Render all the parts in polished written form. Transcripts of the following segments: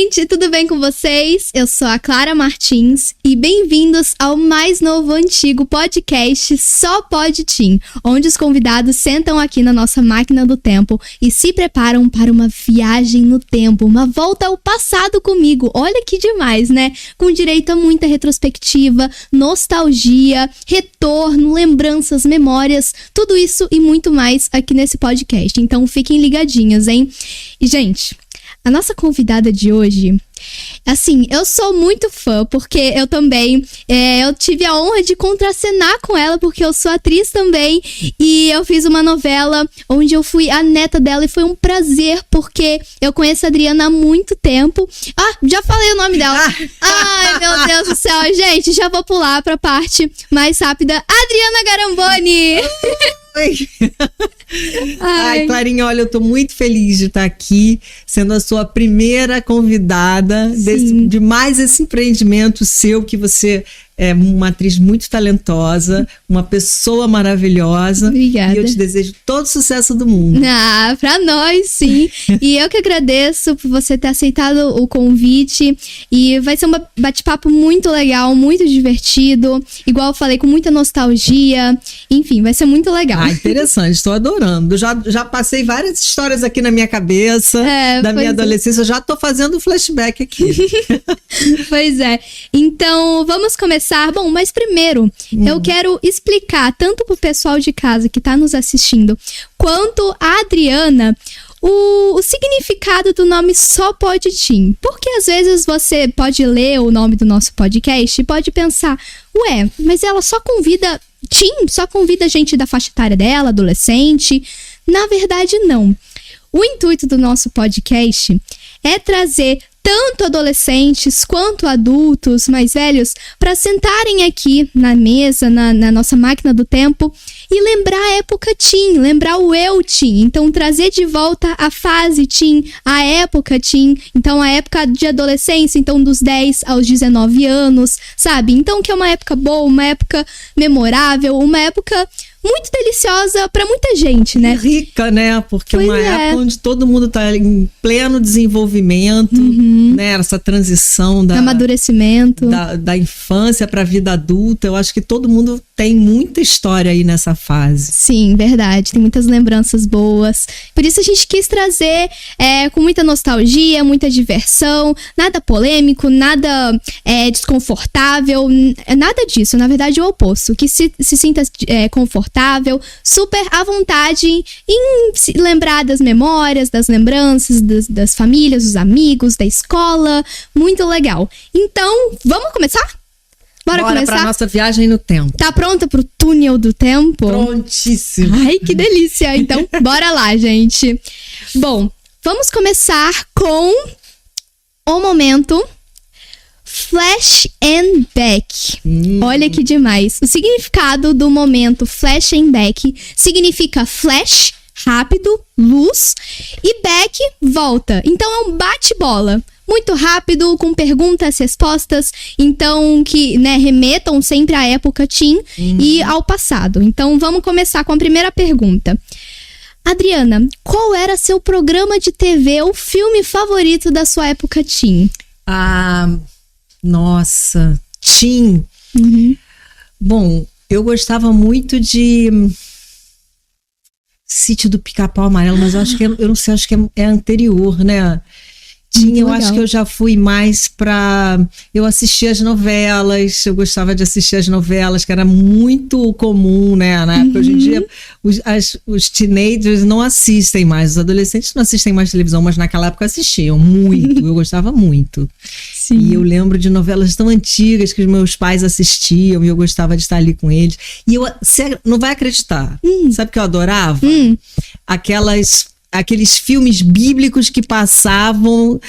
gente, tudo bem com vocês? Eu sou a Clara Martins e bem-vindos ao mais novo antigo podcast Só Pode Teen, onde os convidados sentam aqui na nossa máquina do tempo e se preparam para uma viagem no tempo, uma volta ao passado comigo. Olha que demais, né? Com direito a muita retrospectiva, nostalgia, retorno, lembranças, memórias, tudo isso e muito mais aqui nesse podcast. Então fiquem ligadinhos, hein? E, gente, a nossa convidada de hoje, assim, eu sou muito fã, porque eu também, eu tive a honra de contracenar com ela, porque eu sou atriz também, e eu fiz uma novela onde eu fui a neta dela, e foi um prazer, porque eu conheço a Adriana há muito tempo. Ah, já falei o nome dela. Ai, meu Deus do céu, gente, já vou pular pra parte mais rápida. Adriana Garamboni! Ai, Clarinha, olha, eu tô muito feliz de estar aqui, sendo a sua primeira convidada de mais esse empreendimento seu, que você é uma atriz muito talentosa, uma pessoa maravilhosa. Obrigada. E eu te desejo todo o sucesso do mundo. Ah, pra nós, sim. E eu que agradeço por você ter aceitado o convite. E vai ser um bate-papo muito legal, muito divertido. Igual eu falei, com muita nostalgia. Enfim, vai ser muito legal. Ah, interessante, estou adorando. Eu já passei várias histórias aqui na minha cabeça, da minha adolescência. Eu já tô fazendo flashback aqui. Pois é. Então, vamos começar. Bom, mas primeiro, eu quero explicar tanto pro pessoal de casa que tá nos assistindo, quanto a Adriana, o significado do nome Só Pode Teen. Porque às vezes você pode ler o nome do nosso podcast e pode pensar, ué, mas ela só convida teen? Só convida gente da faixa etária dela, adolescente? Na verdade, não. O intuito do nosso podcast é trazer tanto adolescentes quanto adultos mais velhos para sentarem aqui na mesa, na nossa máquina do tempo e lembrar a época teen, lembrar o eu teen. Então trazer de volta a fase teen, a época teen, então a época de adolescência, então dos 10 aos 19 anos, sabe? Então que é uma época boa, uma época memorável, uma época muito deliciosa pra muita gente, né? Rica, né? Porque é uma época onde todo mundo tá em pleno desenvolvimento, né? Essa transição amadurecimento da infância pra vida adulta. Eu acho que todo mundo tem muita história aí nessa fase. Sim, verdade. Tem muitas lembranças boas. Por isso a gente quis trazer com muita nostalgia, muita diversão, nada polêmico, nada desconfortável, nada disso. Na verdade, o oposto. Que se sinta confortável, super à vontade em se lembrar das memórias, das lembranças, das famílias, dos amigos, da escola. Muito legal. Então, vamos começar? Bora começar? Pra nossa viagem no tempo. Tá pronta pro túnel do tempo? Prontíssimo. Ai, que delícia. Então, bora lá, gente. Bom, vamos começar com o momento Flash and Back. Olha que demais. O significado do momento Flash and Back significa flash, rápido, luz, e back, volta. Então é um bate-bola. Muito rápido, com perguntas, respostas, então que, né, remetam sempre à época teen e ao passado. Então vamos começar com a primeira pergunta. Adriana, qual era seu programa de TV ou filme favorito da sua época teen? Nossa, teen. Bom, eu gostava muito de Sítio do Pica-Pau Amarelo, mas eu acho que eu não sei, acho que é anterior, né? Eu acho que eu já fui mais pra... Eu assistia as novelas, eu gostava de assistir as novelas, que era muito comum, né? Na época, hoje em dia, os teenagers não assistem mais, os adolescentes não assistem mais televisão, mas naquela época assistiam muito, eu gostava muito. Sim. E eu lembro de novelas tão antigas que os meus pais assistiam e eu gostava de estar ali com eles. E você não vai acreditar, sabe o que eu adorava? Aqueles filmes bíblicos que passavam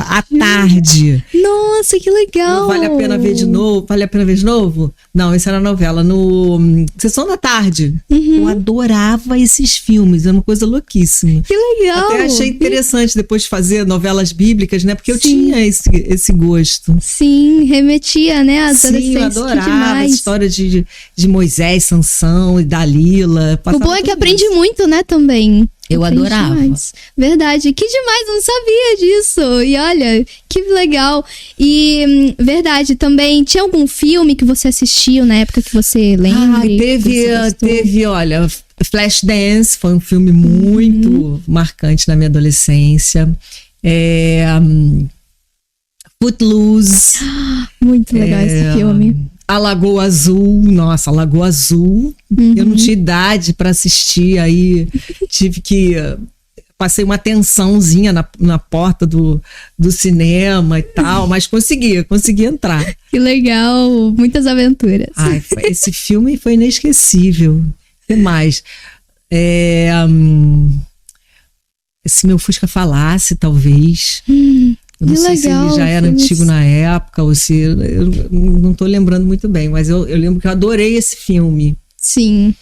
à tarde. Nossa, que legal! Não vale a pena ver de novo? Vale a pena ver de novo? Não, essa era a novela. No Sessão da Tarde. Eu adorava esses filmes. Era uma coisa louquíssima. Que legal! Até achei interessante depois de fazer novelas bíblicas, né? Porque eu tinha esse gosto. Sim, remetia, né? Às Sim, eu adorava a história de Moisés, Sansão e Dalila. O bom é que aprende muito, né, também. Eu adorava. Demais. Verdade, que demais, não sabia disso. E olha, que legal. E, verdade, também, tinha algum filme que você assistiu na época que você lembra? Teve, olha, Flashdance foi um filme muito marcante na minha adolescência. Footloose. Muito legal esse filme. A Lagoa Azul, nossa, a Lagoa Azul, eu não tinha idade para assistir, aí tive que... Passei uma tensãozinha na porta do cinema e tal, mas consegui entrar. Que legal, muitas aventuras. Ai, esse filme foi inesquecível. O que mais? Se Meu Fusca Falasse, talvez... Eu não sei se ele já era antigo na época ou se... Eu não tô lembrando muito bem, mas eu lembro que eu adorei esse filme. Sim.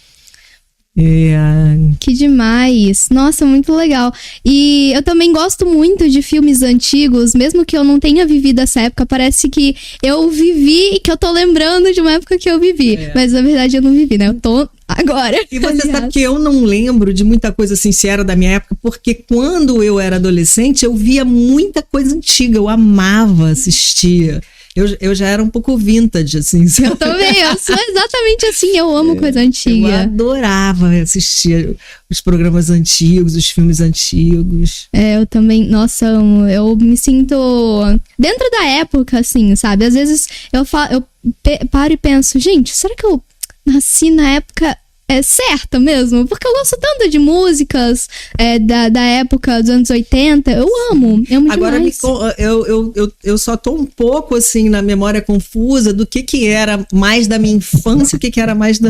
Que demais. Nossa, muito legal. E eu também gosto muito de filmes antigos, mesmo que eu não tenha vivido essa época, parece que eu vivi e que eu tô lembrando de uma época que eu vivi. Mas na verdade eu não vivi, né? Eu tô agora. E você sabe que eu não lembro de muita coisa assim, se era da minha época, porque quando eu era adolescente eu via muita coisa antiga, eu amava assistir. Eu já era um pouco vintage, assim. Sabe? Eu também, eu sou exatamente assim, eu amo coisa antiga. Eu adorava assistir os programas antigos, os filmes antigos. Eu também, nossa, eu me sinto dentro da época, assim, sabe? Às vezes eu paro e penso, gente, será que eu nasci na época certa mesmo? Porque eu gosto tanto de músicas da época dos anos 80. Eu amo Agora, demais. eu só tô um pouco, assim, na memória confusa do que era mais da minha infância, o que era mais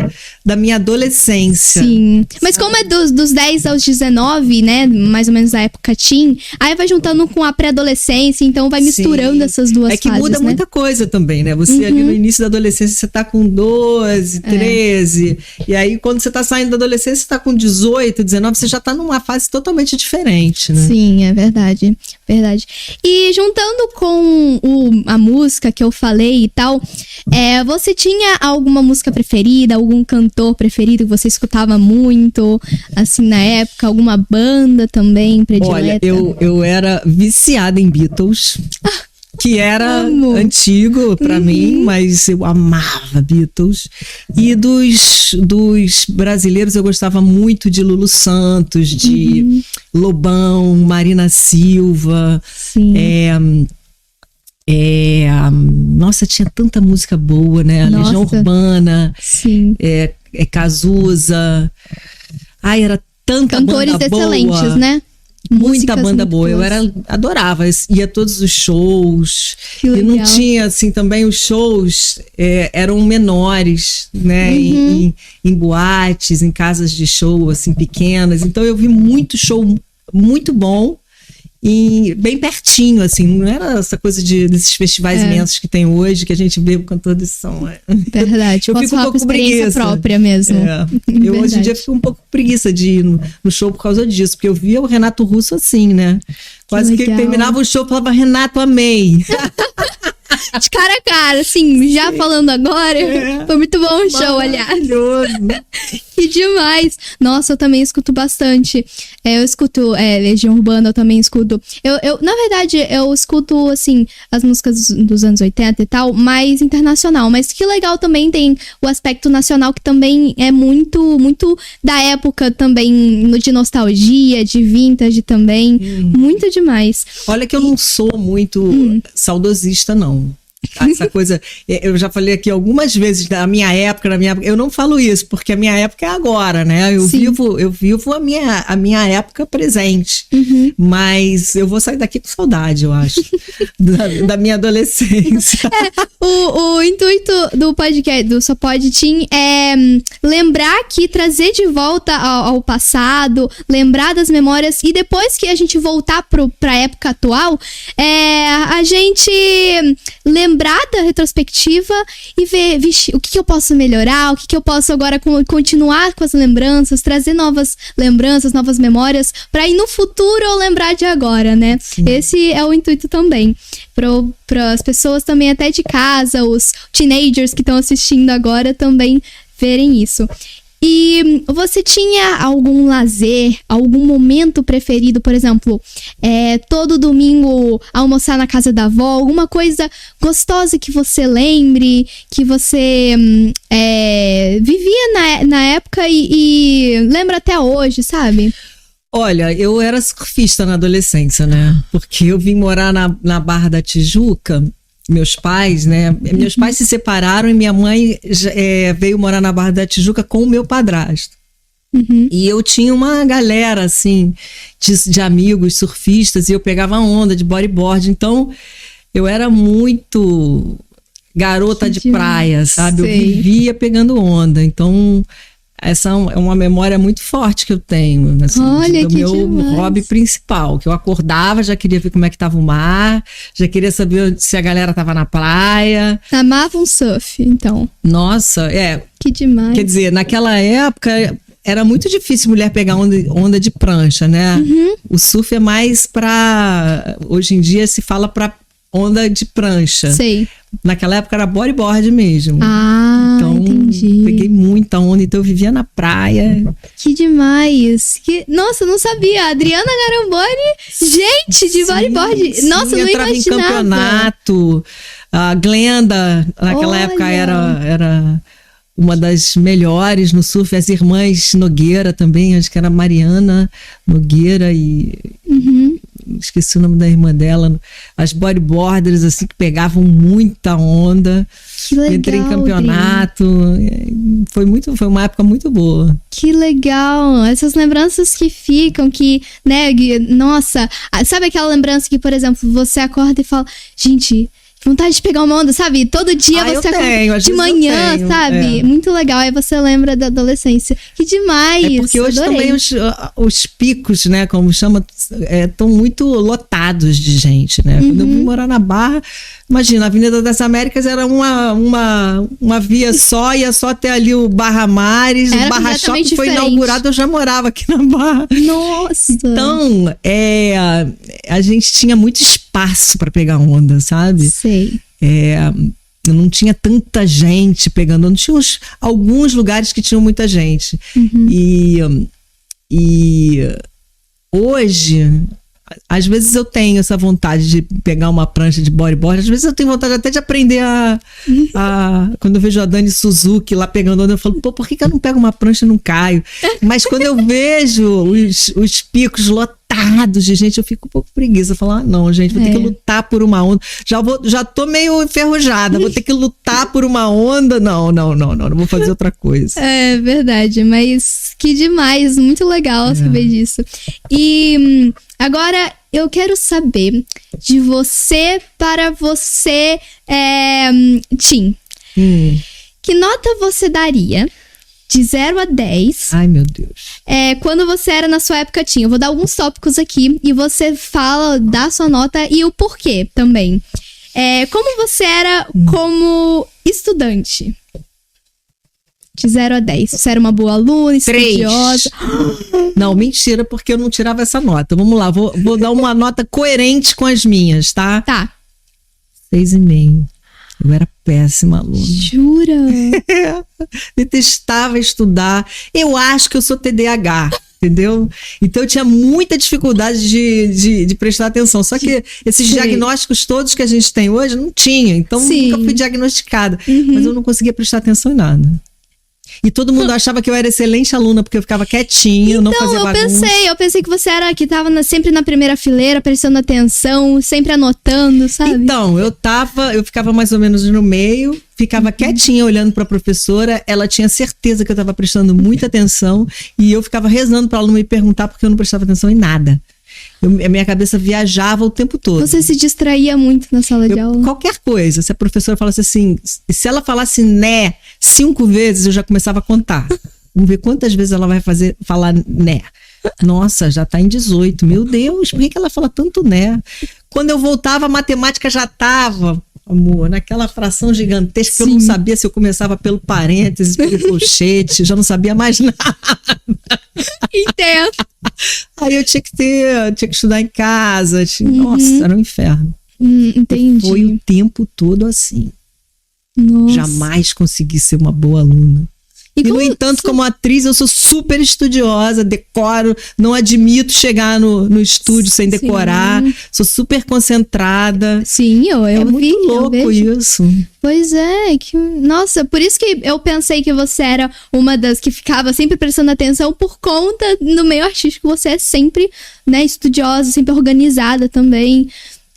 da minha adolescência. Sim. Mas como é dos 10 aos 19, né? Mais ou menos a época teen, aí vai juntando com a pré-adolescência, então vai misturando essas duas fases. É que muda muita coisa também, né? Você ali no início da adolescência, você tá com 12, 13, e aí quando você tá saindo da adolescência, você tá com 18, 19, você já tá numa fase totalmente diferente, né? Sim, é verdade. Verdade. E juntando com a música que eu falei e tal, você tinha alguma música preferida, algum cantor preferido que você escutava muito, assim, na época? Alguma banda também predileta? Olha, eu era viciada em Beatles. Que era antigo pra mim, mas eu amava Beatles. E dos brasileiros eu gostava muito de Lulu Santos, de Lobão, Marina Silva. Sim. Nossa, tinha tanta música boa, né? A Legião Urbana. Sim. Cazuza. Ai, era tanta cantores banda excelentes, boa. né? Muita banda boa, eu adorava, ia a todos os shows. Que legal. E não tinha, assim, também os shows eram menores, né, em boates, em casas de show, assim, pequenas. Então eu vi muito show muito bom e bem pertinho, assim, não era essa coisa desses festivais imensos que tem hoje, que a gente vê o cantor de som. Verdade, eu fico um pouco preguiça própria mesmo. Eu hoje em dia fico um pouco preguiça de ir no show por causa disso, porque eu via o Renato Russo assim, né? Quase que terminava o show e falava, Renato, amei. De cara a cara, assim, já falando agora, foi muito bom o show, aliás. Que demais. Nossa, eu também escuto bastante. Eu escuto Legião Urbana, eu também escuto. Na verdade, eu escuto, assim, as músicas dos anos 80 e tal, mais internacional. Mas que legal também tem o aspecto nacional, que também é muito, muito da época também, de nostalgia, de vintage também. Muito demais. Olha que eu não sou muito saudosista, não. Essa coisa, eu já falei aqui algumas vezes na minha época, eu não falo isso, porque a minha época é agora, né? Eu vivo a minha época presente, mas eu vou sair daqui com saudade, eu acho, da minha adolescência. O intuito do podcast, do Só Pode Teen, é lembrar que trazer de volta ao passado, lembrar das memórias, e depois que a gente voltar pra época atual, a gente lembrar da retrospectiva e ver, vixe, o que eu posso melhorar, o que eu posso agora continuar com as lembranças, trazer novas lembranças, novas memórias, pra ir no futuro eu lembrar de agora, né? Sim. Esse é o intuito também. Para as pessoas também até de casa, os teenagers que estão assistindo agora também verem isso. E você tinha algum lazer, algum momento preferido, por exemplo, todo domingo almoçar na casa da avó, alguma coisa gostosa que você lembre, que você vivia na época e lembra até hoje, sabe? Olha, eu era surfista na adolescência, né? Porque eu vim morar na Barra da Tijuca. Meus pais, né? Meus pais se separaram e minha mãe veio morar na Barra da Tijuca com o meu padrasto. E eu tinha uma galera, assim, de amigos surfistas, e eu pegava onda de bodyboard. Então, eu era muito garota de praia, sabe? Sei. Eu vivia pegando onda. Então, essa é uma memória muito forte que eu tenho, assim, Olha, do que meu demais. hobby principal, que eu acordava, já queria ver como é que tava o mar, já queria saber se a galera tava na praia. Amava um surf, então. Nossa, Que demais. quer dizer, naquela época era muito difícil mulher pegar onda de prancha, né? O surf é mais hoje em dia se fala pra onda de prancha. Sei. Naquela época era bodyboard mesmo. Ah, Então, entendi. peguei muita onda, então eu vivia na praia. Que demais. Nossa, eu não sabia. A Adriana Garamboni, gente, de bodyboard. Nossa, eu não entrava imaginava. em campeonato. A Glenda, naquela Olha. época, era uma das melhores no surf. As irmãs Nogueira também, acho que era Mariana Nogueira e... Esqueci o nome da irmã dela. As bodyboarders, assim, que pegavam muita onda. Que legal. Entrei em campeonato. Foi uma época muito boa. Que legal. Essas lembranças que ficam, né, nossa, sabe aquela lembrança que, por exemplo, você acorda e fala, gente, que vontade de pegar uma onda, sabe? Todo dia você acorda de manhã, sabe? Muito legal. Aí você lembra da adolescência. Que demais. É porque hoje adorei. também os picos, né, como chama, estão muito lotados de gente, né? Quando eu vim morar na Barra, imagina, a Avenida das Américas era uma via só, ia só até ali o Barra Mares, o Barra Shopping foi inaugurado, eu já morava aqui na Barra. Nossa! Então, a gente tinha muito espaço para pegar onda, sabe? Sei. Não tinha tanta gente pegando, não tinha alguns lugares que tinham muita gente. E hoje, às vezes eu tenho essa vontade de pegar uma prancha de bodyboard, às vezes eu tenho vontade até de aprender quando eu vejo a Dani Suzuki lá pegando onda, eu falo, por que eu não pego uma prancha e não caio? Mas quando eu vejo os picos lotados de gente, eu fico um pouco preguiça. Eu falo, não, gente, vou ter que lutar por uma onda. Já tô meio enferrujada, vou ter que lutar por uma onda. Não vou fazer outra coisa. É verdade, mas que demais, muito legal saber disso. E agora eu quero saber de você para você, Tim. Que nota você daria de 0 a 10? Ai, meu Deus. Quando você era na sua época, Tim. Eu vou dar alguns tópicos aqui e você fala da sua nota e o porquê também. Como você era como estudante? De 0 a 10. Você era uma boa aluna, estudiosa? 3. Não, mentira, porque eu não tirava essa nota. Vamos lá, vou dar uma nota coerente com as minhas, tá? Tá. 6,5. Eu era péssima aluna. Jura? Detestava estudar. Eu acho que eu sou TDAH, entendeu? Então eu tinha muita dificuldade de prestar atenção. Só que esses diagnósticos todos que a gente tem hoje não tinha. Então nunca fui diagnosticada. Mas eu não conseguia prestar atenção em nada. E todo mundo achava que eu era excelente aluna, porque eu ficava quietinha, não fazia bagunça. Eu pensei que você era que tava sempre na primeira fileira, prestando atenção, sempre anotando, sabe? Então, eu ficava mais ou menos no meio, ficava quietinha olhando para a professora, ela tinha certeza que eu estava prestando muita atenção e eu ficava rezando para ela não me perguntar porque eu não prestava atenção em nada. A minha cabeça viajava o tempo todo. Você se distraía muito na sala de aula? Qualquer coisa. Se a professora falasse assim, se ela falasse né 5 vezes, eu já começava a contar. Vamos ver quantas vezes ela vai falar né. Nossa, já tá em 18. Meu Deus, por que ela fala tanto né? Quando eu voltava, a matemática já tava, amor, naquela fração gigantesca que eu não sabia se eu começava pelo parênteses, pelo colchete, já não sabia mais nada. Entendo. Aí eu tinha que estudar em casa. Nossa, era um inferno. Entendi. Foi o tempo todo assim. Nossa. Jamais consegui ser uma boa aluna. E no entanto, como atriz, eu sou super estudiosa, decoro, não admito chegar no estúdio sem decorar, sou super concentrada. Sim, eu é vi, muito louco isso. Pois é, nossa, por isso que eu pensei que você era uma das que ficava sempre prestando atenção por conta do meio artístico, você é sempre, né, estudiosa, sempre organizada também.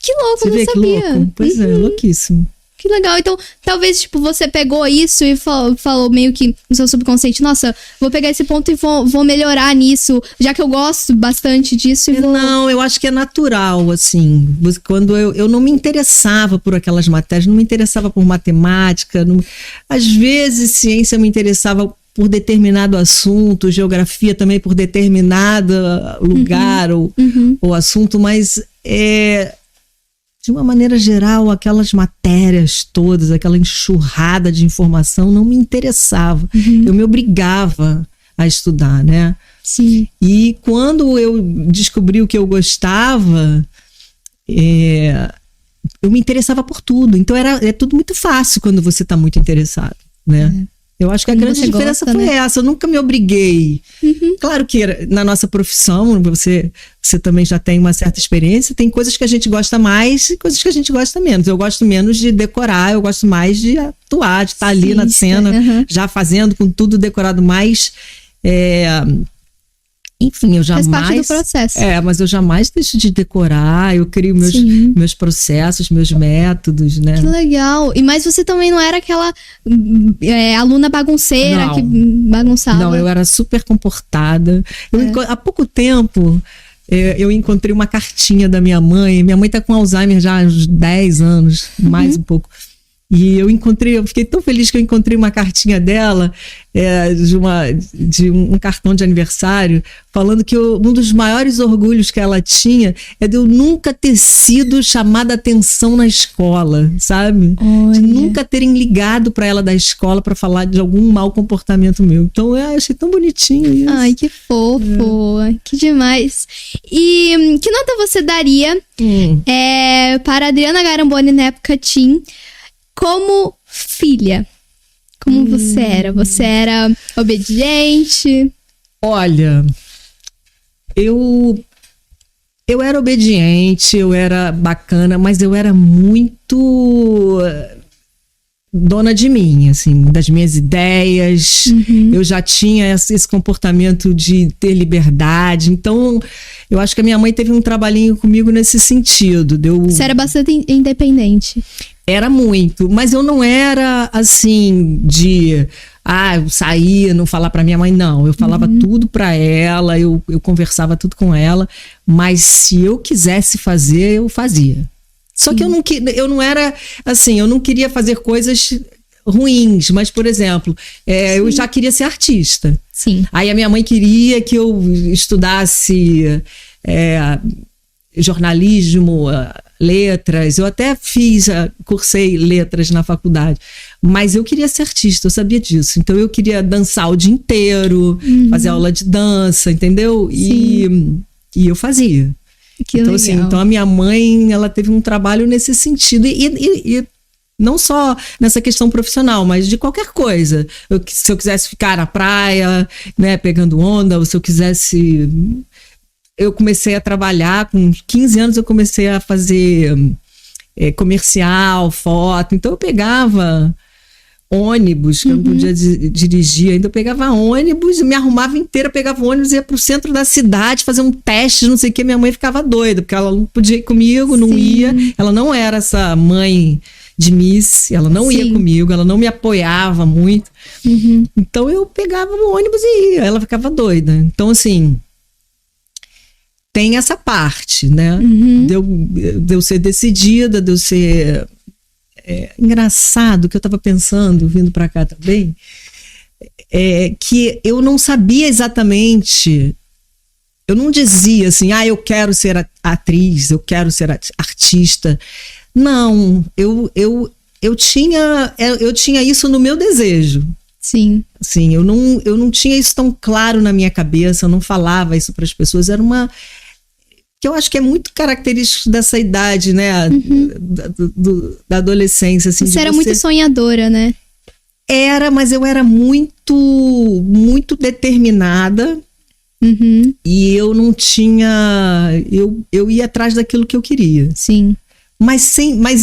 Que louco, você eu não sabia. Que louco? Pois é, louquíssimo. Que legal. Então, talvez, tipo, você pegou isso e falou meio que no seu subconsciente, nossa, vou pegar esse ponto e vou melhorar nisso, já que eu gosto bastante disso. Não, eu acho que é natural, assim. Quando eu não me interessava por aquelas matérias, não me interessava por matemática. Às vezes, ciência me interessava por determinado assunto, geografia também por determinado lugar ou assunto, mas de uma maneira geral, aquelas matérias todas, aquela enxurrada de informação não me interessava. Eu me obrigava a estudar, né? Sim. E quando eu descobri o que eu gostava, eu me interessava por tudo. Então é tudo muito fácil quando você está muito interessado, né? Eu acho que a grande diferença foi essa. Eu nunca me obriguei. Claro que na nossa profissão, você também já tem uma certa experiência. Tem coisas que a gente gosta mais e coisas que a gente gosta menos. Eu gosto menos de decorar, eu gosto mais de atuar, de estar ali na cena, já fazendo com tudo decorado mais. Enfim, eu jamais... Faz parte do processo. Mas eu jamais deixo de decorar, eu crio meus processos, meus métodos, né? Que legal. Mas você também não era aquela aluna bagunceira que bagunçava? Não, eu era super comportada. Há pouco tempo, eu encontrei uma cartinha da minha mãe. Minha mãe tá com Alzheimer já há uns 10 anos, mais um pouco. E eu fiquei tão feliz que eu encontrei uma cartinha dela, de um cartão de aniversário, falando que um dos maiores orgulhos que ela tinha é de eu nunca ter sido chamada atenção na escola, sabe? Olha. De nunca terem ligado para ela da escola para falar de algum mau comportamento meu. Então eu achei tão bonitinho isso. Ai, que fofo, que demais. E que nota você daria para a Adriana Garamboni na época teen, como filha? Como você era? Você era obediente? Olha, eu era obediente, eu era bacana, mas eu era muito dona de mim, assim, das minhas ideias. Eu já tinha esse comportamento de ter liberdade. Então, eu acho que a minha mãe teve um trabalhinho comigo nesse sentido. Você era bastante independente. Era muito, mas eu não era assim de eu saía, não falar pra minha mãe, não. Eu falava tudo pra ela, eu conversava tudo com ela, mas se eu quisesse fazer, eu fazia. Só que eu não era assim, eu não queria fazer coisas ruins, mas, por exemplo, eu já queria ser artista. Sim. Aí a minha mãe queria que eu estudasse jornalismo, letras. Eu até cursei letras na faculdade, mas eu queria ser artista, eu sabia disso. Então eu queria dançar o dia inteiro, fazer aula de dança, entendeu? E eu fazia. Que então, legal. assim, então a minha mãe, ela teve um trabalho nesse sentido. E não só nessa questão profissional, mas de qualquer coisa. Se eu quisesse ficar na praia, né, pegando onda, ou se eu quisesse... Eu comecei a trabalhar, com 15 anos eu comecei a fazer comercial, foto. Então eu pegava ônibus, que eu não podia dirigir ainda. Eu pegava ônibus, me arrumava inteira, pegava ônibus, ia pro centro da cidade, fazer um teste, não sei o que. Minha mãe ficava doida, porque ela não podia ir comigo, não ia. Ela não era essa mãe de Miss, ela não ia comigo, ela não me apoiava muito. Então eu pegava o ônibus e ia, ela ficava doida. Então, assim... Tem essa parte, né? De eu ser decidida, de eu ser... engraçado, que eu estava pensando, vindo para cá também, que eu não sabia exatamente... Eu não dizia assim, eu quero ser atriz, eu quero ser artista. Não, eu tinha isso no meu desejo. Sim. Assim, eu não tinha isso tão claro na minha cabeça, eu não falava isso para as pessoas. Era uma... que eu acho que é muito característico dessa idade, né? Da adolescência. Assim, você era muito sonhadora, né? Mas eu era muito, muito determinada. E eu não tinha... Eu ia atrás daquilo que eu queria. Sim. Mas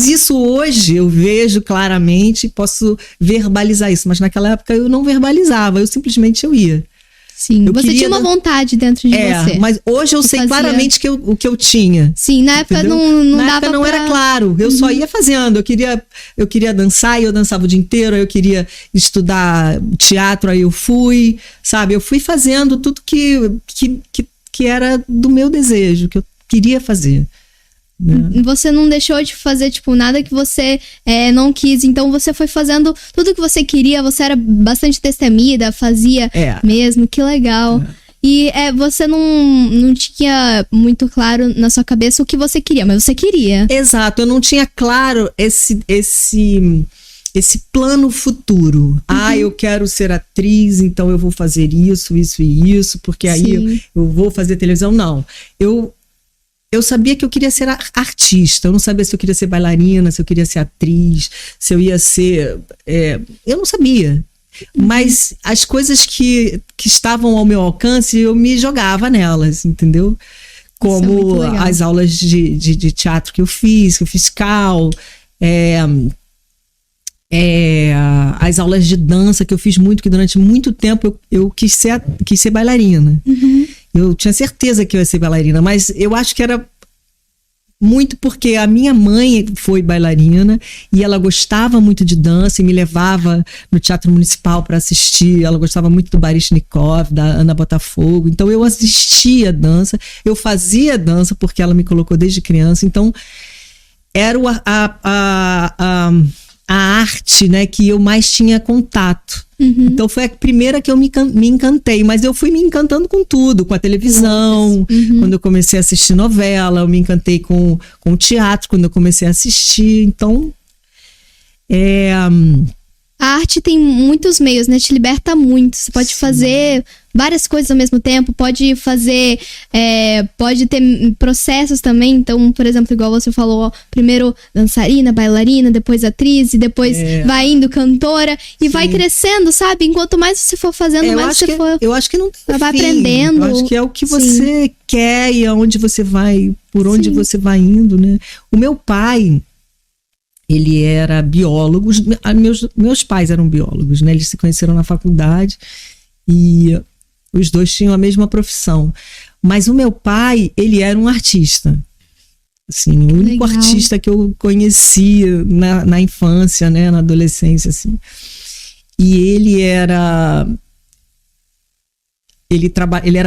isso hoje eu vejo claramente, posso verbalizar isso. Mas naquela época eu não verbalizava, eu simplesmente ia. Sim, você tinha uma vontade dentro de você. Mas hoje eu sei claramente o que eu tinha. Sim, na época não dava época não era claro, eu só ia fazendo. Eu queria dançar e eu dançava o dia inteiro, eu queria estudar teatro, aí eu fui, sabe? Eu fui fazendo tudo que era do meu desejo, que eu queria fazer. Você não deixou de fazer, tipo, nada que você não quis. Então você foi fazendo tudo que você queria. Você era bastante destemida, fazia mesmo. Que legal. E você não tinha muito claro na sua cabeça o que você queria, mas você queria. Exato, eu não tinha claro esse plano futuro. Eu quero ser atriz, então eu vou fazer isso e isso, porque aí eu vou fazer televisão. Não, eu sabia que eu queria ser artista. Eu não sabia se eu queria ser bailarina, se eu queria ser atriz, se eu ia ser... eu não sabia. Mas as coisas que estavam ao meu alcance, eu me jogava nelas, entendeu? Como as aulas de teatro que eu fiz CAL, as aulas de dança que eu fiz muito, que durante muito tempo eu quis ser bailarina. Eu tinha certeza que eu ia ser bailarina, mas eu acho que era muito porque a minha mãe foi bailarina e ela gostava muito de dança e me levava no Teatro Municipal para assistir. Ela gostava muito do Baryshnikov, da Ana Botafogo. Então eu assistia dança, eu fazia dança porque ela me colocou desde criança. Então era a arte, né, que eu mais tinha contato. Então foi a primeira que eu me encantei, mas eu fui me encantando com tudo, com a televisão, quando eu comecei a assistir novela, eu me encantei com o teatro, quando eu comecei a assistir. Então a arte tem muitos meios, né? Te liberta muito. Você pode fazer várias coisas ao mesmo tempo, pode fazer... pode ter processos também. Então, por exemplo, igual você falou, primeiro dançarina, bailarina, depois atriz, e depois vai indo cantora, e vai crescendo, sabe? Enquanto mais você for fazendo, mais você for... Eu acho que não tem vai fim. aprendendo. Eu acho que é o que você quer e aonde você vai, por onde você vai indo, né? O meu pai... Ele era biólogo, meus pais eram biólogos, né? Eles se conheceram na faculdade e os dois tinham a mesma profissão. Mas o meu pai, ele era um artista. Assim, o único artista que eu conheci na infância, né? Na adolescência, assim. E ele era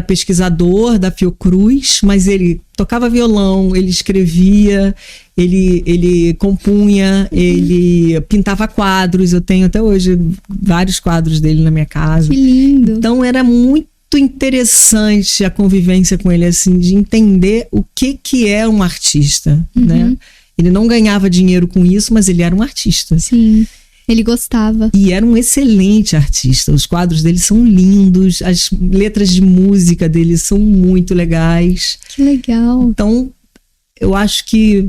pesquisador da Fiocruz, mas ele tocava violão, ele escrevia, ele compunha, ele pintava quadros. Eu tenho até hoje vários quadros dele na minha casa. Que lindo! Então era muito interessante a convivência com ele, assim, de entender o que é um artista, né? Ele não ganhava dinheiro com isso, mas ele era um artista. Sim. Ele gostava. E era um excelente artista. Os quadros dele são lindos, as letras de música dele são muito legais. Que legal. Então, eu acho que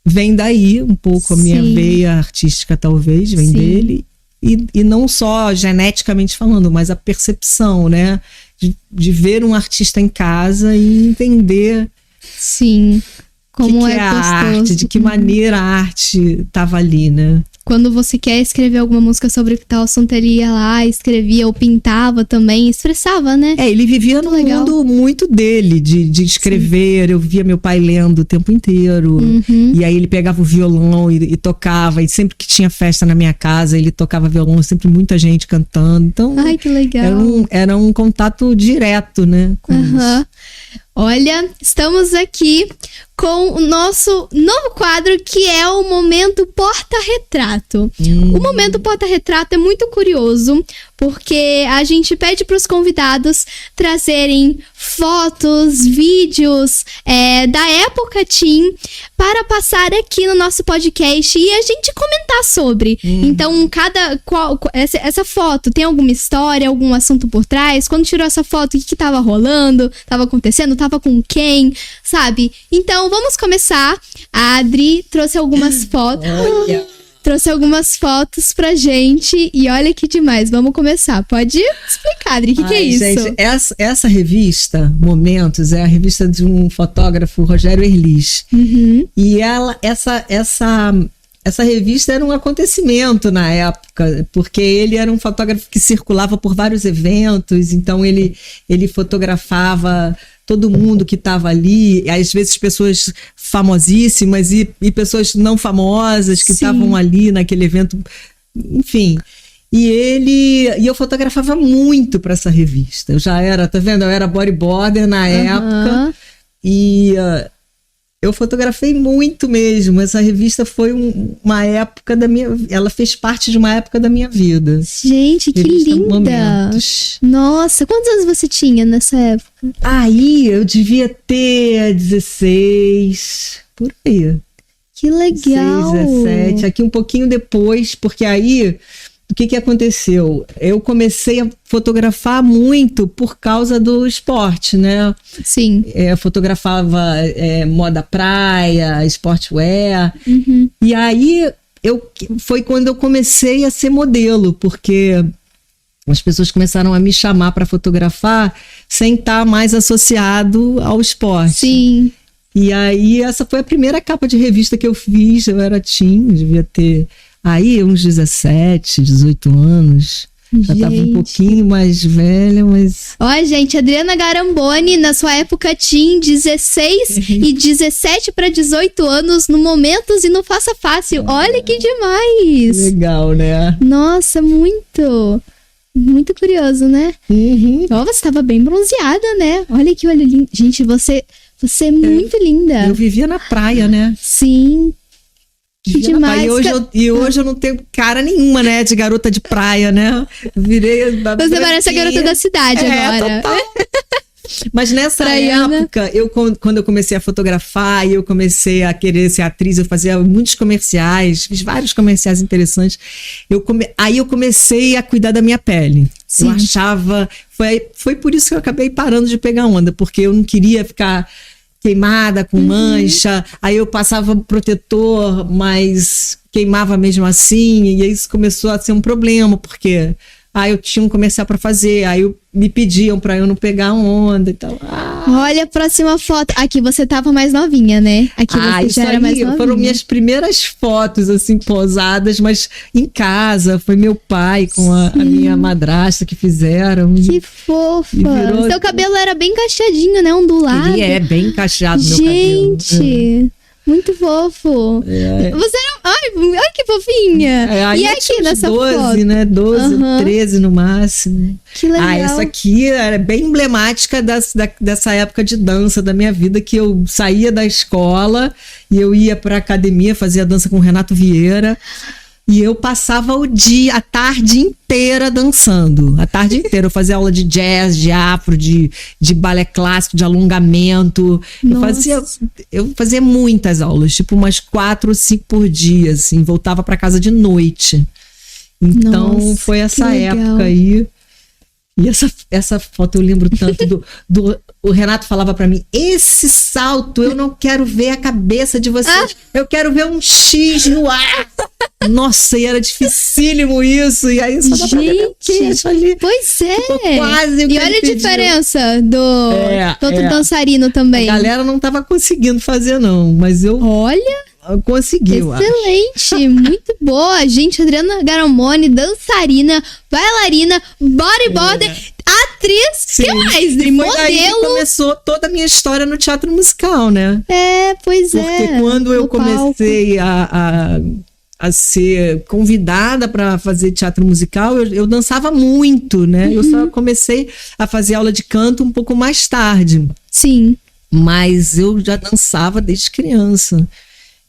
vem daí um pouco a minha veia artística, talvez, vem dele. E não só geneticamente falando, mas a percepção, né? De ver um artista em casa e entender... Sim, como é a arte, de que maneira a arte estava ali, né? Quando você quer escrever alguma música sobre tal assunto, ele ia lá, escrevia ou pintava também, expressava, né? Ele vivia no mundo muito dele, de escrever. Eu via meu pai lendo o tempo inteiro. E aí ele pegava o violão e tocava. E sempre que tinha festa na minha casa, ele tocava violão, sempre muita gente cantando. Então, ai, que legal. Era um contato direto, né? Com isso. Olha, estamos aqui com o nosso novo quadro, que é o Momento Porta-Retrato. O Momento Porta-Retrato é muito curioso, porque a gente pede para os convidados trazerem fotos, vídeos da época teen para passar aqui no nosso podcast e a gente comentar sobre. Então, essa foto tem alguma história, algum assunto por trás? Quando tirou essa foto, o que estava rolando? Estava acontecendo? Estava com quem? Sabe? Então, vamos começar. A Adri trouxe algumas fotos. Olha! trouxe algumas fotos pra gente e olha que demais. Vamos começar. Pode explicar, Adri, o que é isso? Gente, essa revista, Momentos, é a revista de um fotógrafo, Rogério Erlich. E essa revista era um acontecimento na época, porque ele era um fotógrafo que circulava por vários eventos, então ele fotografava todo mundo que estava ali, às vezes pessoas famosíssimas e pessoas não famosas que estavam ali naquele evento, enfim. E eu fotografava muito para essa revista. Eu já era, tá vendo? Eu era bodyboarder na época e eu fotografei muito mesmo. Essa revista foi uma época ela fez parte de uma época da minha vida. Gente, que linda! Momentos. Nossa, quantos anos você tinha nessa época? Aí eu devia ter 16, por aí. Que legal! 16, 17, aqui um pouquinho depois, porque aí o que aconteceu? Eu comecei a fotografar muito por causa do esporte, né? Sim. Eu fotografava moda praia, sportwear. E aí foi quando eu comecei a ser modelo, porque as pessoas começaram a me chamar para fotografar sem estar mais associado ao esporte. Sim. E aí essa foi a primeira capa de revista que eu fiz. Eu era teen, devia ter aí uns 17, 18 anos. Já estava um pouquinho mais velha, mas... Ó, gente, Adriana Garamboni, na sua época teen, 16 e 17 para 18 anos, no Momentos e no Faça Fácil. Olha que demais! Legal, né? Nossa, muito curioso, né? Ó, você estava bem bronzeada, né? Olha que olho lindo. Gente, você é muito linda. Eu vivia na praia, né? Sim. Que demais. E hoje eu não tenho cara nenhuma, né? De garota de praia, né? Você parece a garota da cidade agora. Total. Mas nessa época, quando eu comecei a fotografar e eu comecei a querer ser atriz, eu fazia muitos comerciais, fiz vários comerciais interessantes. Aí eu comecei a cuidar da minha pele. Sim. Eu achava... Foi por isso que eu acabei parando de pegar onda, porque eu não queria ficar queimada, com mancha, aí eu passava protetor, mas queimava mesmo assim, e isso começou a ser um problema, porque eu tinha um comercial para fazer, aí me pediam para eu não pegar onda e tal. Olha a próxima foto. Aqui você tava mais novinha, né? Aqui você já era mais novinha. Foram minhas primeiras fotos, assim, posadas, mas em casa. Foi meu pai com a minha madrasta que fizeram. Que fofa! Seu cabelo era bem cacheadinho, né? Ondulado. Ele é bem cacheado, meu cabelo. Gente! Muito fofo. Você não... Ai, que fofinha. E aqui nessa 12, foto? Né? 12, 13 no máximo. Que legal. Essa aqui era bem emblemática dessa época de dança da minha vida, que eu saía da escola e eu ia pra academia, fazia dança com o Renato Vieira. E eu passava a tarde inteira dançando. A tarde inteira. Eu fazia aula de jazz, de afro, de balé clássico, de alongamento. Eu fazia muitas aulas, tipo umas 4 ou 5 por dia, assim. Voltava para casa de noite. Então, foi essa época aí. E essa foto eu lembro tanto o Renato falava pra mim: esse salto, eu não quero ver a cabeça de vocês, eu quero ver um X no ar. Nossa, e era dificílimo isso. E aí só dá pra ver meu queixo ali. Pois é. Quase. E olha a diferença do outro dançarino também. A galera não tava conseguindo fazer, não, mas eu... Olha... Conseguiu. Excelente, muito boa. Gente, Adriana Garamboni, dançarina, bailarina, bodyboarder, atriz, o que mais? E modelo. Foi aí que começou toda a minha história no teatro musical, né? Pois Porque quando eu comecei a ser convidada para fazer teatro musical, eu dançava muito, né? Eu só comecei a fazer aula de canto um pouco mais tarde. Sim. Mas eu já dançava desde criança.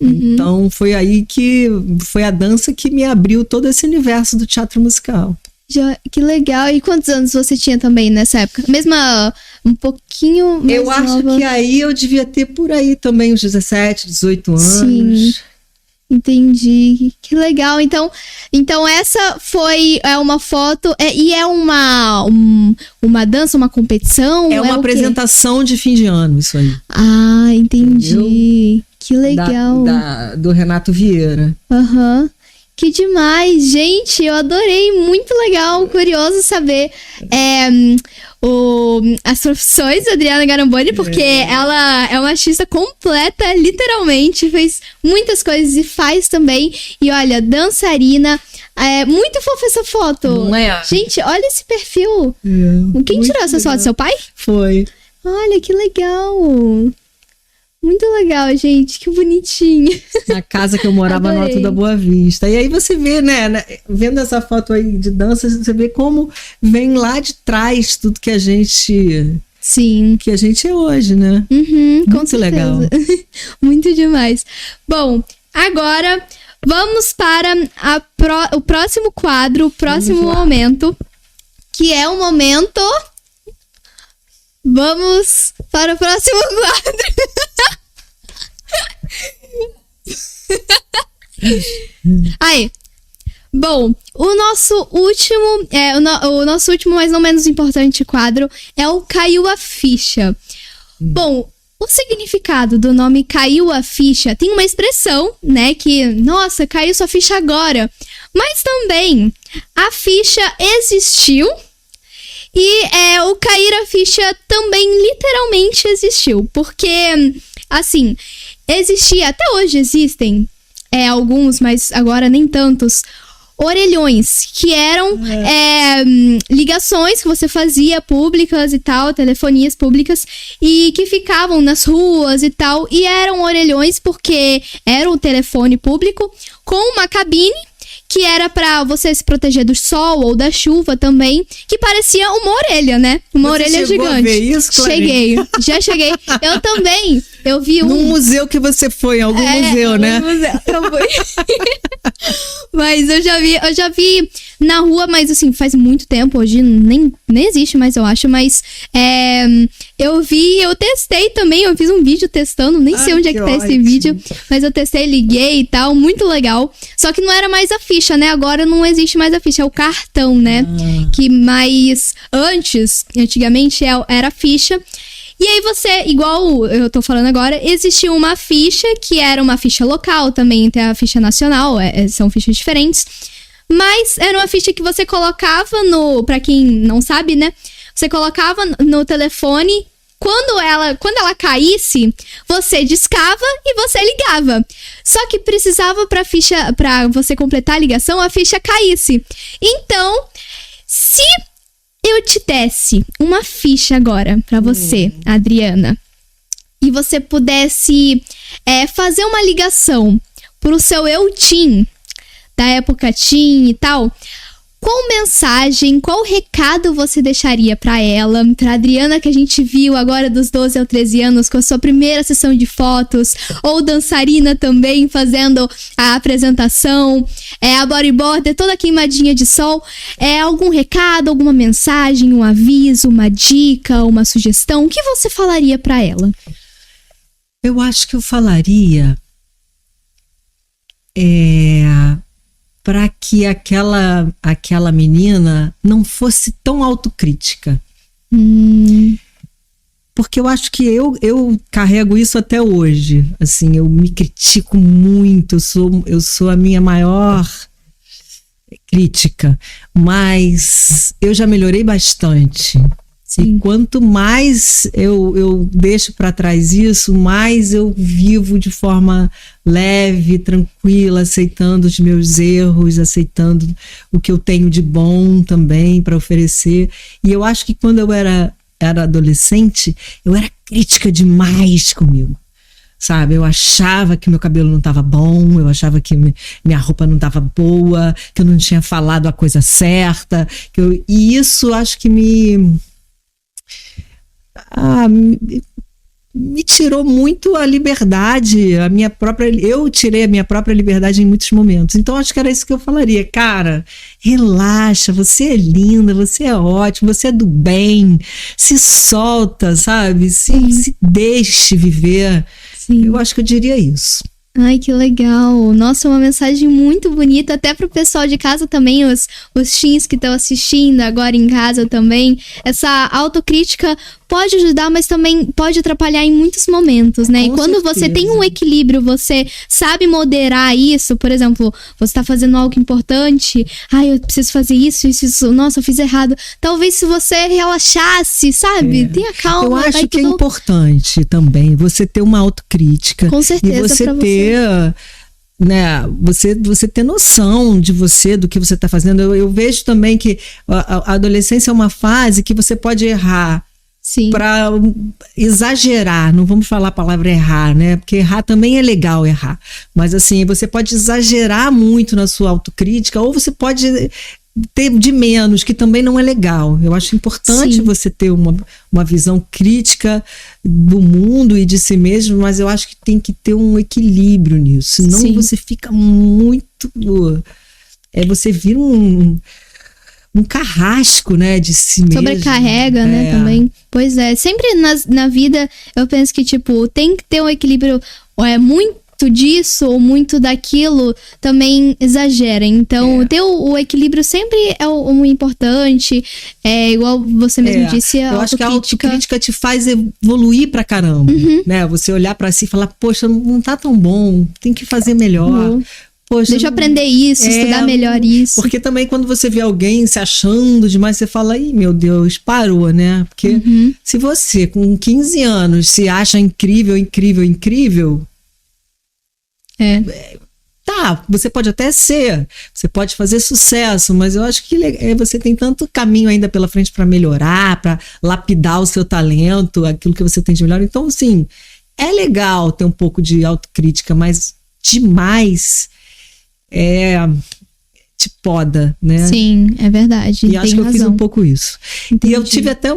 Então foi aí que foi a dança que me abriu todo esse universo do teatro musical. Que legal. E quantos anos você tinha também nessa época? Mesma, um pouquinho mais Eu acho nova. que aí eu devia ter por aí também uns 17, 18 anos. Sim. Entendi. Que legal. Então essa foi uma foto e é uma dança, uma competição? É uma apresentação de fim de ano, isso aí. Entendi. Entendeu? Que legal. Do Renato Vieira. Que demais, gente, eu adorei, muito legal, curioso saber as profissões da Adriana Garamboni, porque ela é uma artista completa, literalmente, fez muitas coisas e faz também, e olha, dançarina, muito fofa essa foto. Não é? Gente, olha esse perfil. Quem tirou essa foto, seu pai? Foi. Olha, que legal. Muito legal, gente. Que bonitinho. Na casa que eu morava no Alto da Boa Vista. E aí você vê, né? Vendo essa foto aí de dança, você vê como vem lá de trás tudo que a gente... Sim. Que a gente é hoje, né? Muito legal. Muito demais. Bom, agora vamos para o próximo quadro, o próximo momento, que é o momento... Vamos para o próximo quadro. Aí. Bom, o nosso último, o nosso último, mas não menos importante quadro é o Caiu a Ficha. Bom, o significado do nome Caiu a Ficha tem uma expressão, né, que, nossa, caiu sua ficha agora. Mas também, a ficha existiu. E o cair a ficha também literalmente existiu, porque, assim, existia, até hoje existem alguns, mas agora nem tantos, orelhões, que eram ligações que você fazia públicas e tal, telefonias públicas, e que ficavam nas ruas e tal, e eram orelhões porque era um telefone público com uma cabine, que era pra você se proteger do sol ou da chuva também, que parecia uma orelha, né? Uma orelha gigante. A ver isso, Cheguei, já cheguei. Eu também, eu vi Num museu que você foi, em algum museu, né? Museu, eu fui. Mas eu já vi na rua, mas assim, faz muito tempo, hoje nem existe mais, eu acho, mas eu testei também, eu fiz um vídeo testando, nem sei onde é que tá esse vídeo, mas eu testei, liguei e tal, muito legal. Só que não era mais a ficha, né? Agora não existe mais a ficha, é o cartão, né? Que mais antigamente era a ficha. E aí você, igual eu tô falando agora, existia uma ficha que era uma ficha local, também tem a ficha nacional, são fichas diferentes. Mas era uma ficha que você colocava pra quem não sabe, né? Você colocava no telefone, quando ela caísse, você discava e você ligava. Só que precisava pra você completar a ligação, a ficha caísse. Então, se eu te desse uma ficha agora pra você, Adriana, e você pudesse fazer uma ligação pro seu eu-teen, da época teen e tal, qual mensagem, qual recado você deixaria pra ela, pra Adriana que a gente viu agora dos 12 aos 13 anos com a sua primeira sessão de fotos, ou dançarina também fazendo a apresentação, a bodyboarder toda queimadinha de sol, algum recado, alguma mensagem, um aviso, uma dica, uma sugestão, o que você falaria pra ela? Eu acho que eu falaria para que aquela menina não fosse tão autocrítica. Porque eu acho que eu carrego isso até hoje. Assim, eu me critico muito, eu sou a minha maior crítica. Mas eu já melhorei bastante. Sim. E quanto mais eu deixo para trás isso, mais eu vivo de forma leve, tranquila, aceitando os meus erros, aceitando o que eu tenho de bom também para oferecer. E eu acho que quando eu era adolescente, eu era crítica demais comigo. Sabe, eu achava que meu cabelo não estava bom, eu achava que minha roupa não estava boa, que eu não tinha falado a coisa certa. E isso acho que me tirou muito a liberdade, eu tirei a minha própria liberdade em muitos momentos. Então acho que era isso que eu falaria. Cara, relaxa, você é linda, você é ótima, você é do bem, se solta, sabe? Se deixe viver. Sim. Eu acho que eu diria isso. Ai, que legal. Nossa, uma mensagem muito bonita, até pro pessoal de casa também, os teens que estão assistindo agora em casa também. Essa autocrítica pode ajudar, mas também pode atrapalhar em muitos momentos, né? Com e quando certeza. você tem um equilíbrio, você sabe moderar isso, por exemplo, você tá fazendo algo importante, eu preciso fazer isso, nossa, eu fiz errado. Talvez se você relaxasse, sabe? Tenha calma. Eu acho que é importante também você ter uma autocrítica. Com certeza. E você ter... né, você ter noção de você, do que você está fazendo. Eu vejo também que a adolescência é uma fase que você pode errar para exagerar. Não vamos falar a palavra errar, né? Porque errar também é legal, errar. Mas assim, você pode exagerar muito na sua autocrítica, ou você pode ter de menos, que também não é legal. Eu acho importante você ter uma visão crítica do mundo e de si mesmo, mas eu acho que tem que ter um equilíbrio nisso. Senão você fica muito... você vira um carrasco, né, de si mesmo. Sobrecarrega, né, também. Pois é, sempre na vida eu penso que, tipo, tem que ter um equilíbrio, muito disso ou muito daquilo também exagera. Então, ter o equilíbrio sempre é o importante. Igual você mesmo disse, eu acho que a autocrítica te faz evoluir pra caramba, né? Você olhar pra si e falar, poxa, não tá tão bom, tem que fazer melhor. Poxa, deixa eu aprender isso, estudar melhor isso. Porque também quando você vê alguém se achando demais, você fala, ih, meu Deus, parou, né? Porque se você com 15 anos se acha incrível, você pode até ser, você pode fazer sucesso, mas eu acho que você tem tanto caminho ainda pela frente para melhorar, para lapidar o seu talento, aquilo que você tem de melhor. Então, assim, é legal ter um pouco de autocrítica, mas demais te poda, né? Sim, é verdade. E acho que eu fiz um pouco isso. Entendi. E eu tive até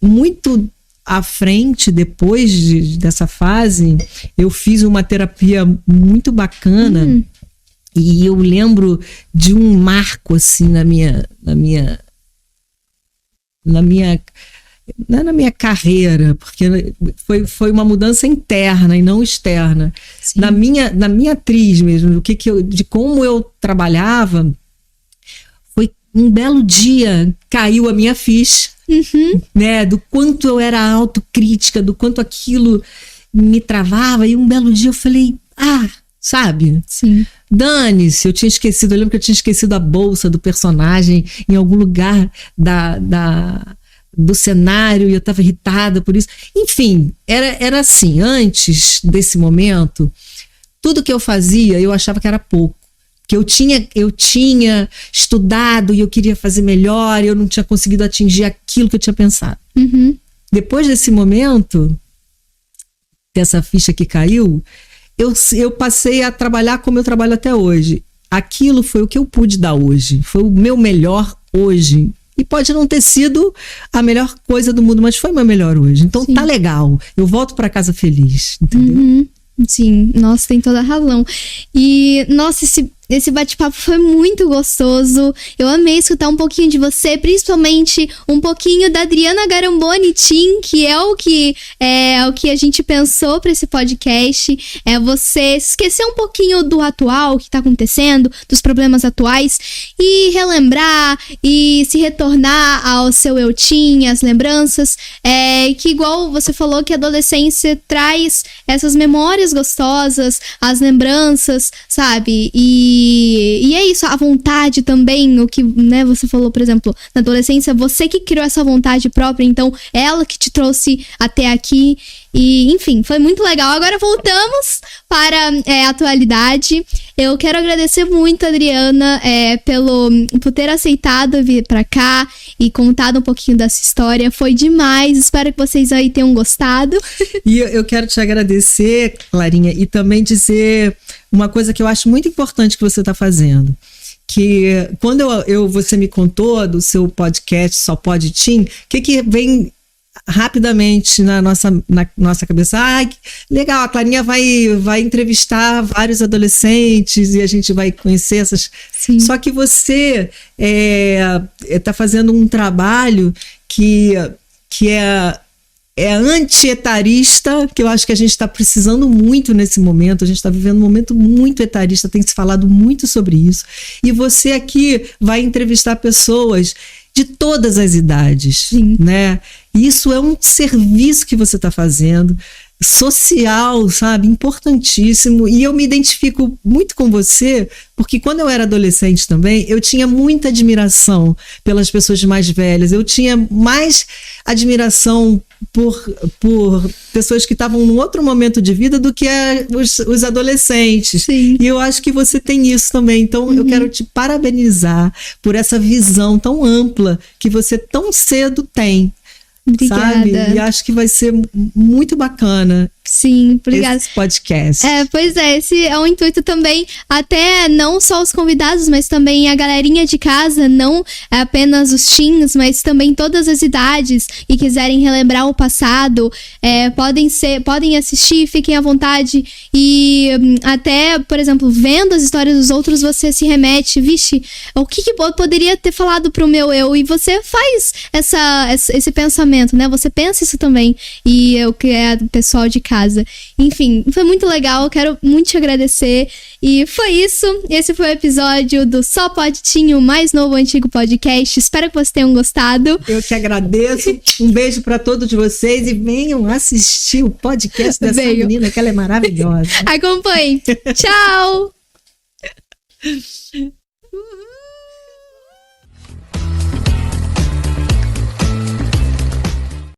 muito à frente, depois dessa fase, eu fiz uma terapia muito bacana e eu lembro de um marco assim na minha carreira, porque foi uma mudança interna e não externa. Na minha atriz mesmo, de como eu trabalhava, foi um belo dia, caiu a minha ficha. Né, do quanto eu era autocrítica, do quanto aquilo me travava, e um belo dia eu falei, sabe? Dane-se, eu lembro que eu tinha esquecido a bolsa do personagem em algum lugar do cenário, e eu estava irritada por isso. Enfim, era assim, antes desse momento, tudo que eu fazia, eu achava que era pouco. Que eu tinha estudado e eu queria fazer melhor e eu não tinha conseguido atingir aquilo que eu tinha pensado. Depois desse momento, dessa ficha que caiu, eu passei a trabalhar como eu trabalho até hoje. Aquilo foi o que eu pude dar hoje. Foi o meu melhor hoje. E pode não ter sido a melhor coisa do mundo, mas foi o meu melhor hoje. Então tá legal. Eu volto para casa feliz, entendeu? Sim, nossa, tem toda a razão. E, nossa, esse bate-papo foi muito gostoso. Eu amei escutar um pouquinho de você, principalmente um pouquinho da Adriana Garamboni Tim, que é o que a gente pensou para esse podcast. É você esquecer um pouquinho do atual, o que tá acontecendo, dos problemas atuais, e relembrar e se retornar ao seu eu Tim, as lembranças. Que igual você falou, que a adolescência traz essas memórias gostosas, as lembranças, sabe? E é isso, a vontade também, o que, né, você falou, por exemplo, na adolescência, você que criou essa vontade própria, então ela que te trouxe até aqui. E, enfim, foi muito legal. Agora voltamos para a atualidade. Eu quero agradecer muito a Adriana por ter aceitado vir para cá e contado um pouquinho dessa história. Foi demais. Espero que vocês aí tenham gostado. E eu quero te agradecer, Clarinha, e também dizer uma coisa que eu acho muito importante que você está fazendo. Que quando você me contou do seu podcast Só Pode Tim, o que vem rapidamente na nossa cabeça? Legal, a Clarinha vai entrevistar vários adolescentes e a gente vai conhecer essas... Sim. Só que você está fazendo um trabalho que é anti-etarista, que eu acho que a gente está precisando muito nesse momento. A gente está vivendo um momento muito etarista, tem se falado muito sobre isso. E você aqui vai entrevistar pessoas de todas as idades, Sim. né? Isso é um serviço que você está fazendo, social, sabe? Importantíssimo. E eu me identifico muito com você, porque quando eu era adolescente também, eu tinha muita admiração pelas pessoas mais velhas. Eu tinha mais admiração por pessoas que estavam num outro momento de vida do que os adolescentes. Sim. E eu acho que você tem isso também. Então, eu quero te parabenizar por essa visão tão ampla que você tão cedo tem. Obrigada. Sabe? E acho que vai ser muito bacana. Sim, obrigada. Esse podcast. Pois é, esse é o intuito também, até não só os convidados, mas também a galerinha de casa, não apenas os teens, mas também todas as idades e quiserem relembrar o passado, podem assistir, fiquem à vontade e até, por exemplo, vendo as histórias dos outros, você se remete, vixe, o que eu poderia ter falado pro meu eu? E você faz esse pensamento, né? Você pensa isso também, e o que é do pessoal de casa. Enfim, foi muito legal, eu quero muito te agradecer. E foi isso, esse foi o episódio do Só Pode Teen, o mais novo antigo podcast. Espero que vocês tenham gostado. Eu que agradeço, um beijo para todos vocês e venham assistir o podcast dessa menina, que ela é maravilhosa. Acompanhe. Tchau!